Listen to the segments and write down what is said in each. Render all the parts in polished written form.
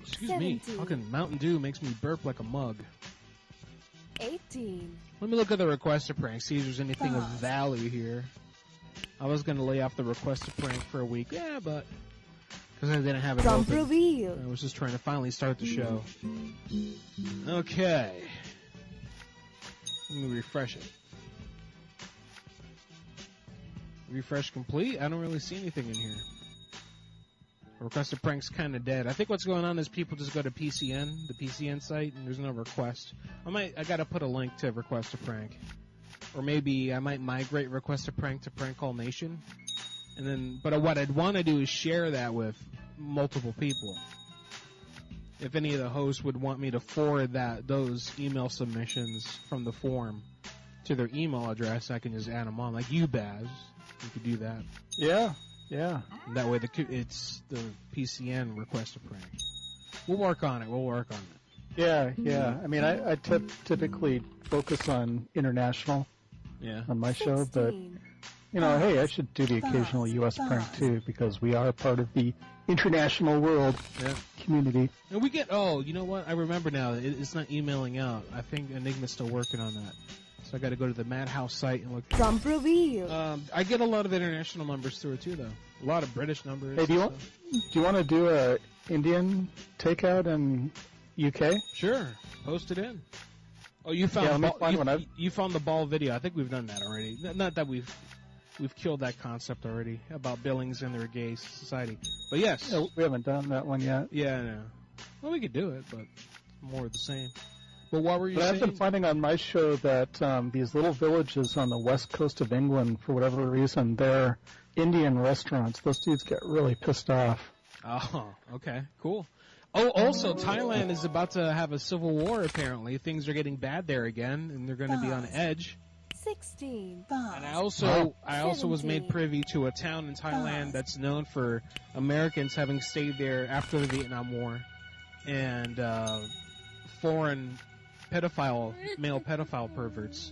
Excuse me. Fucking Mountain Dew makes me burp like a mug. 18. Let me look at the request to prank, see if there's anything of value here. I was going to lay off the request to prank for a week. Yeah, but because I didn't have it Jump open. reveal. I was just trying to finally start the show. Okay. Let me refresh it. Refresh complete. I don't really see anything in here. Request to prank's kind of dead. I think what's going on is people just go to PCN, the PCN site, and there's no request. I got to put a link to request to prank. Or maybe I might migrate request to prank Call Nation. And then, but what I'd want to do is share that with multiple people. If any of the hosts would want me to forward those email submissions from the form to their email address, I can just add them on. Like you, Baz, you could do that. Yeah. Yeah. And that way it's the PCN request to prank. We'll work on it. Yeah, yeah. I mean, I typically focus on international on my show, but, hey, I should do the occasional U.S. prank, too, because we are part of the international world community. And we get, you know what? I remember now. It's not emailing out. I think Enigma's still working on that. So I got to go to the Madhouse site and look. Jump reveal. I get a lot of international numbers through it too, though. A lot of British numbers. Hey, do you want to do a Indian takeout in UK? Sure, post it in. Oh, you found you found the ball video. I think we've done that already. Not that we've killed that concept already about Billings and their gay society. But yes, no, we haven't done that one yet. Yeah, I know. Well, we could do it, but more of the same. But what were you saying? I've been finding on my show that these little villages on the west coast of England, for whatever reason, they're Indian restaurants. Those dudes get really pissed off. Oh, okay, cool. Oh, also, Thailand is about to have a civil war, apparently. Things are getting bad there again, and they're going to be on edge. 16. And I also was made privy to a town in Thailand that's known for Americans having stayed there after the Vietnam War, and foreign male pedophile perverts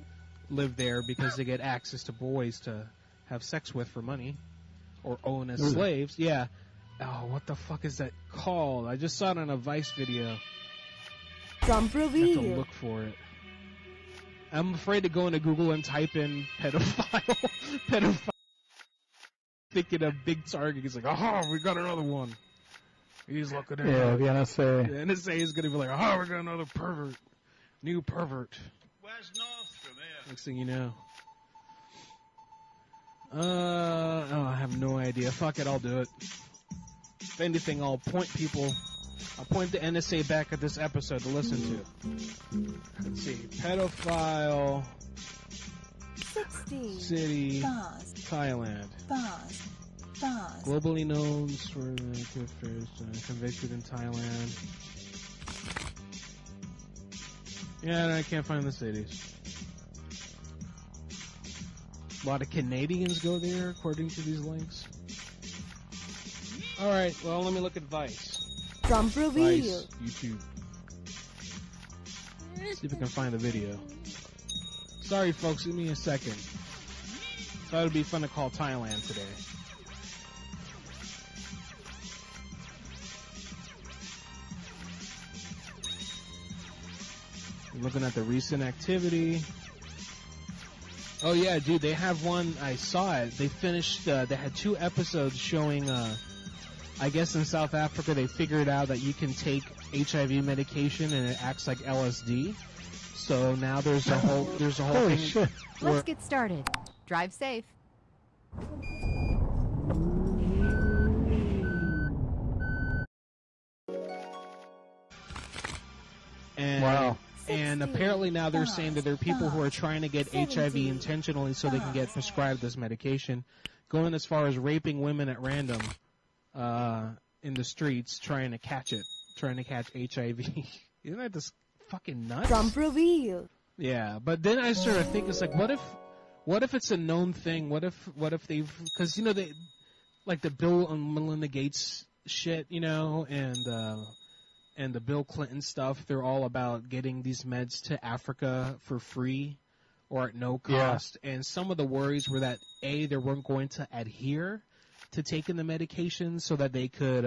live there because they get access to boys to have sex with for money or own as slaves. Yeah. Oh, what the fuck is that called? I just saw it on a Vice video. Jump reveal. I have to look for it. I'm afraid to go into Google and type in pedophile. Thinking a big target. He's like, we got another one. He's looking at the NSA. The NSA is going to be like, we got another pervert. New pervert. Where's North from here? Next thing you know. I have no idea. Fuck it, I'll do it. If anything, I'll point the NSA back at this episode to listen to. Let's see. Pedophile 16. City, Thailand. Globally known for convicted in Thailand. Yeah, I can't find the cities. A lot of Canadians go there, according to these links. Alright, well, let me look at Vice. Jump reveal. Vice, YouTube. See if I can find the video. Sorry, folks, give me a second. Thought it would be fun to call Thailand today. I'm looking at the recent activity. Oh yeah, dude, they have one. I saw it. They finished. They had 2 episodes showing. I guess in South Africa they figured out that you can take HIV medication and it acts like LSD. So now there's a whole Holy thing. Shit. Let's get started. Drive safe. And, wow. And apparently now they're saying that there are people who are trying to get HIV intentionally so they can get prescribed this medication, going as far as raping women at random in the streets, trying to catch HIV. Isn't that just fucking nuts? Jump reveal. Yeah, but then I sort of think it's like, what if it's a known thing? What if they've, because they like the Bill and Melinda Gates shit, and the Bill Clinton stuff, they're all about getting these meds to Africa for free or at no cost. Yeah. And some of the worries were that, they weren't going to adhere to taking the medication so that they could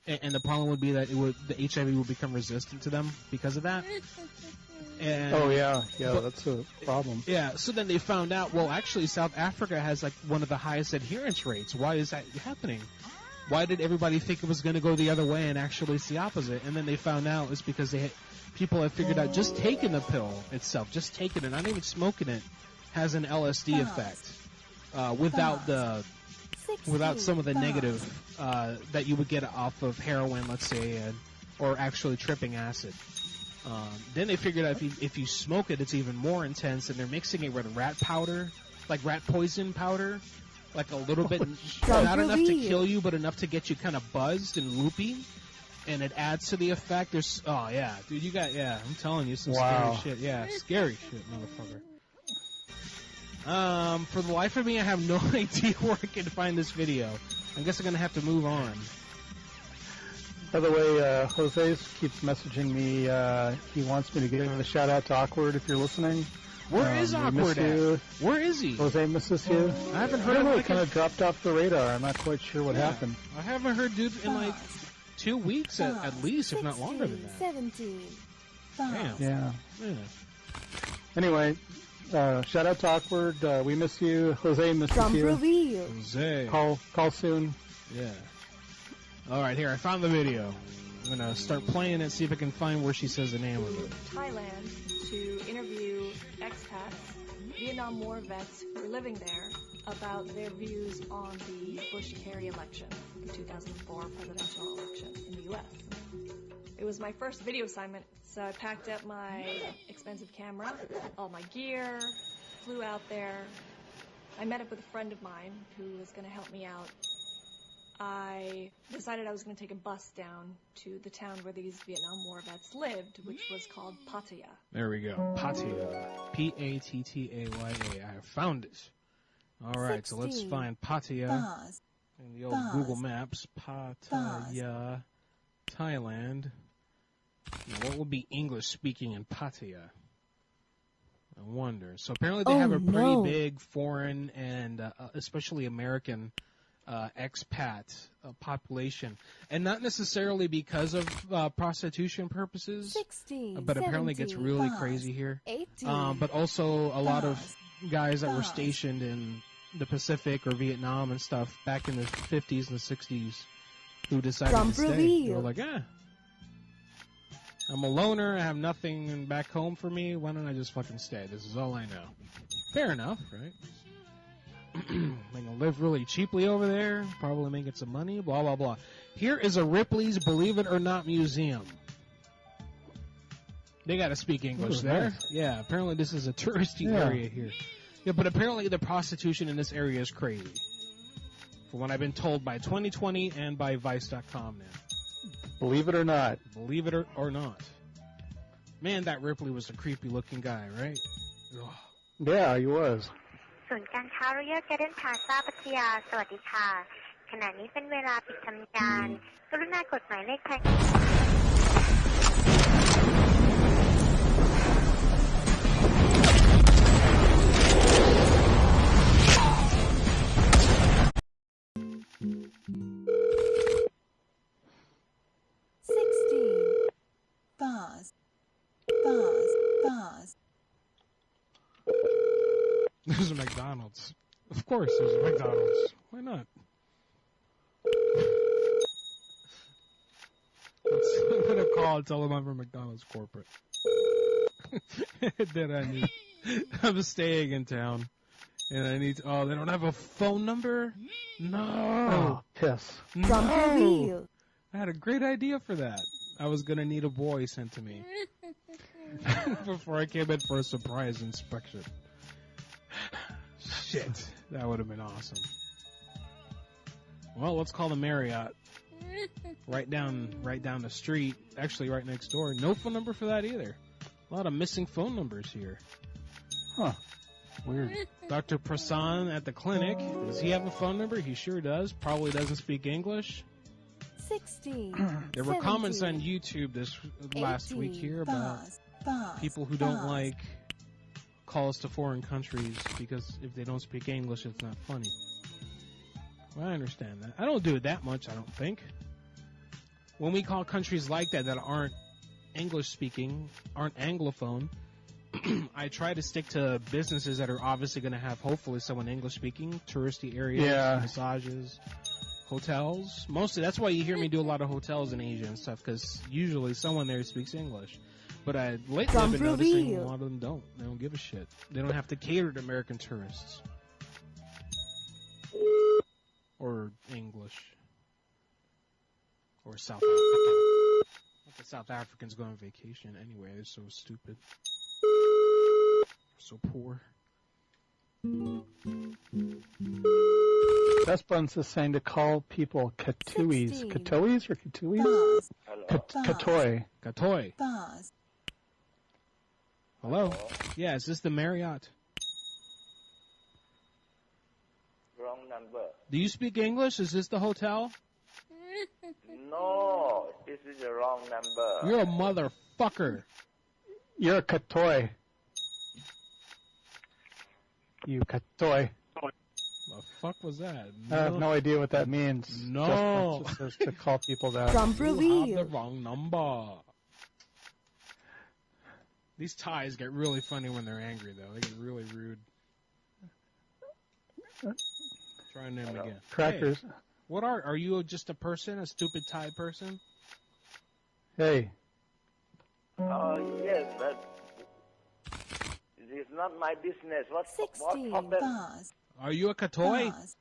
and the problem would be that the HIV would become resistant to them because of that. And, that's a problem. Yeah, so then they found out, well, actually, South Africa has like one of the highest adherence rates. Why is that happening? Why did everybody think it was going to go the other way and actually it's the opposite? And then they found out it's because people have figured out just taking the pill itself, just taking it, not even smoking it, has an LSD effect without some of the negative that you would get off of heroin, let's say, or actually tripping acid. Then they figured out if you smoke it, it's even more intense, and they're mixing it with rat powder, like rat poison powder, like a little bit, not enough to kill you, but enough to get you kind of buzzed and loopy, and it adds to the effect. I'm telling you, some scary shit. Yeah, scary shit, motherfucker. For the life of me, I have no idea where I can find this video. I guess I'm gonna have to move on. By the way, Jose keeps messaging me. He wants me to give him a shout out to Awkward if you're listening. Where is Awkward at? Where is he? Jose misses you. I haven't heard of him. He kind of dropped off the radar. I'm not quite sure what happened. I haven't heard dude in like 2 weeks at least, if not longer than that. 17. Damn. Yeah. Anyway, shout out to Awkward. We miss you. Jose misses Drum you. reveal. Jose. Call soon. Yeah. All right, here I found the video. I'm gonna start playing it, see if I can find where she says the name of it. Thailand to interview expats, Vietnam War vets who were living there, about their views on the Bush-Kerry election, the 2004 presidential election in the U.S. It was my first video assignment, so I packed up my expensive camera, all my gear, flew out there. I met up with a friend of mine who was going to help me out. I decided I was going to take a bus down to the town where these Vietnam War vets lived, which was called Pattaya. There we go. Pattaya. Pattaya. I have found it. All right, 16. So let's find Pattaya in the old Google Maps. Pattaya, Thailand. Now, what would be English speaking in Pattaya? I wonder. So apparently they have a pretty big foreign and especially American expat population, and not necessarily because of prostitution purposes, 16, but apparently it gets really crazy here. 18, but also a lot of guys that were stationed in the Pacific or Vietnam and stuff back in the 50s and the 60s who decided to stay. They were like, I'm a loner, I have nothing back home for me, why don't I just fucking stay? This is all I know. Fair enough, right? I'm gonna live really cheaply over there, probably making some money, blah, blah, blah. Here is a Ripley's Believe It or Not museum. They gotta speak English there. Nice. Yeah, apparently this is a touristy area here. Yeah, but apparently the prostitution in this area is crazy. From what I've been told by 2020 and by Vice.com now. Believe it or not. Believe it or not. Man, that Ripley was a creepy looking guy, right? Ugh. Yeah, he was. ศูนย์การค้ารอยัลการ์เด้นพลาซ่าพัทยาสวัสดีค่ะขณะนี้เป็นเวลาปิดทำการกรุณากดหมายเลขทาง 16. Bars. There's a McDonald's. Of course there's a McDonald's. Why not? I'm going to call and tell them I'm from McDonald's corporate. That I'm staying in town. And I need to, they don't have a phone number? No. Oh, piss. No. I had a great idea for that. I was going to need a boy sent to me. Before I came in for a surprise inspection. Shit. That would have been awesome. Well, let's call the Marriott. Right down the street. Actually, right next door. No phone number for that either. A lot of missing phone numbers here. Huh. Weird. Dr. Prasan at the clinic. Does he have a phone number? He sure does. Probably doesn't speak English. 16. There were 17, comments on YouTube this last 18, week here about people who don't like calls to foreign countries because if they don't speak English, it's not funny. Well, I understand that. I don't do it that much, I don't think. when we call countries like that aren't English speaking, aren't Anglophone, I try to stick to businesses that are obviously going to have hopefully someone English speaking, touristy areas, massages, hotels. Mostly, that's why you hear me do a lot of hotels in Asia and stuff, because usually someone there speaks English. But lately I've been noticing a lot of them don't. They don't give a shit. They don't have to cater to American tourists. Or English. Or South African. Not the South Africans go on vacation anyway. They're so stupid. So poor. Best Buns is saying to call people Katuis. 16. Katois or Katuis? Pause. Katoi. Katoi. Pause. Hello? Yeah, is this the Marriott? Wrong number. Do you speak English? Is this the hotel? No, this is the wrong number. You're a motherfucker. You're a Katoi. You Katoi. The fuck was that? I have no idea what that means. No. Just says to call people that. Jump You have reveal. the wrong number. These ties get really funny when they're angry, though. They get really rude. Try them again. Crackers. Hey, what are you just a person, a stupid tie person? Hey. Yes, but it's not my business. What 16. happened? Pause. Are you a katoi? Pause.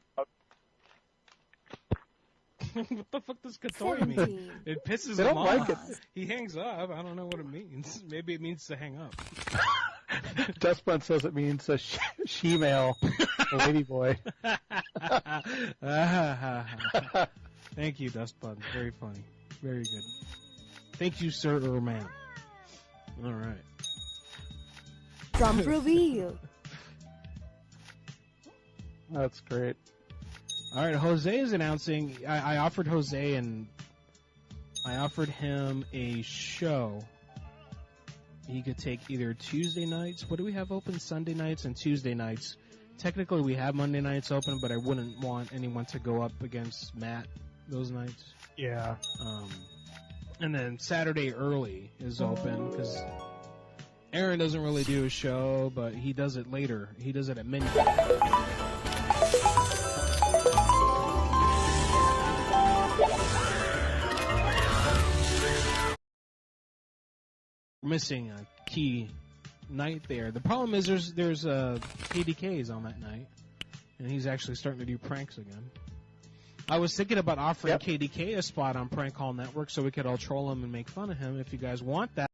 What the fuck does katoi mean? 17. It pisses They him don't off. like it. He hangs up. I don't know what it means. Maybe it means to hang up. Dustbun says it means a she-male, a lady boy. Thank you, Dustbun. Very funny. Very good. Thank you, sir or ma'am. All right. Jump reveal. That's great. All right, Jose is announcing. I offered Jose and I offered him a show. He could take either Tuesday nights. What do we have open? Sunday nights and Tuesday nights. Technically, we have Monday nights open, but I wouldn't want anyone to go up against Matt those nights. Yeah. And then Saturday early is open because Aaron doesn't really do a show, but he does it later. He does it at midnight. Missing a key night there. The problem is there's KDKs on that night, and he's actually starting to do pranks again. I was thinking about offering KDK a spot on Prank Call Network so we could all troll him and make fun of him. If you guys want that.